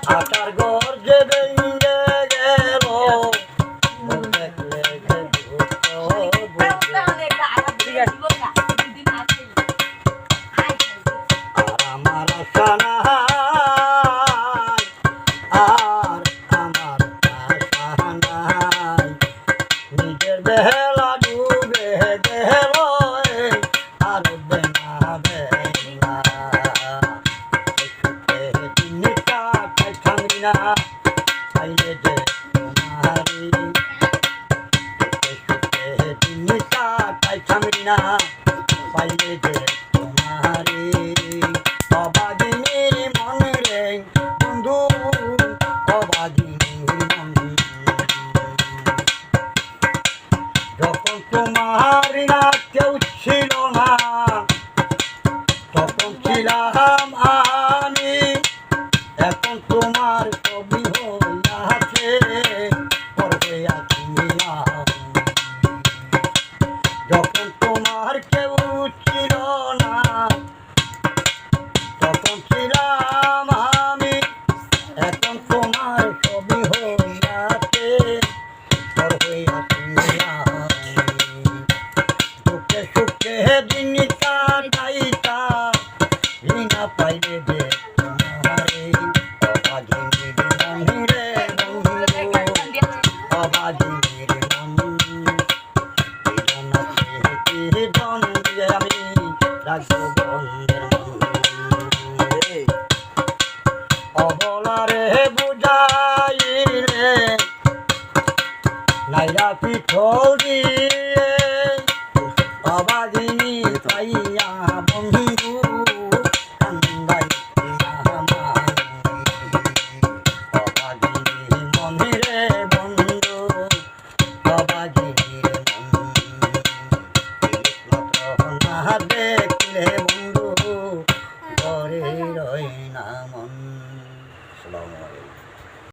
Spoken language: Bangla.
আটার ঘর যে ভেঙে গেল দেখলে যে দুঃখ বুঝে। আর আমার আশা নাই, আর আমার আশা নাই, নিজের বেলা ডুবে গেল আর বেনা বেলা জিনিসটা খাইছাঙ্গি না পাইলে যে তোমারি জিনিসটা খাইছাঙ্গি না পাইলে যে তোমারি অবাগিনীর মন রে বন্ধু অবাগিনীর মন যখন তোমার না কেউ ছিল না তখন ছিলাম আমি এখন তোমার ছবি হইয়াছে পরে আছি যখন তোমার কেউ ছিল না তখন ছিলাম আমি এখন তোমার ছবি হইয়াছে পরে আছি সুখে সুখে দিন কাটাইতা না পাইলে যে তোমারে অবাগিনীর মন রে বন্ধু অবাগিনীর মন জীবন দিয়ে আমি রাখবো বন্ধের মন অবলারে বুঝাইলে নাইরা পিঠল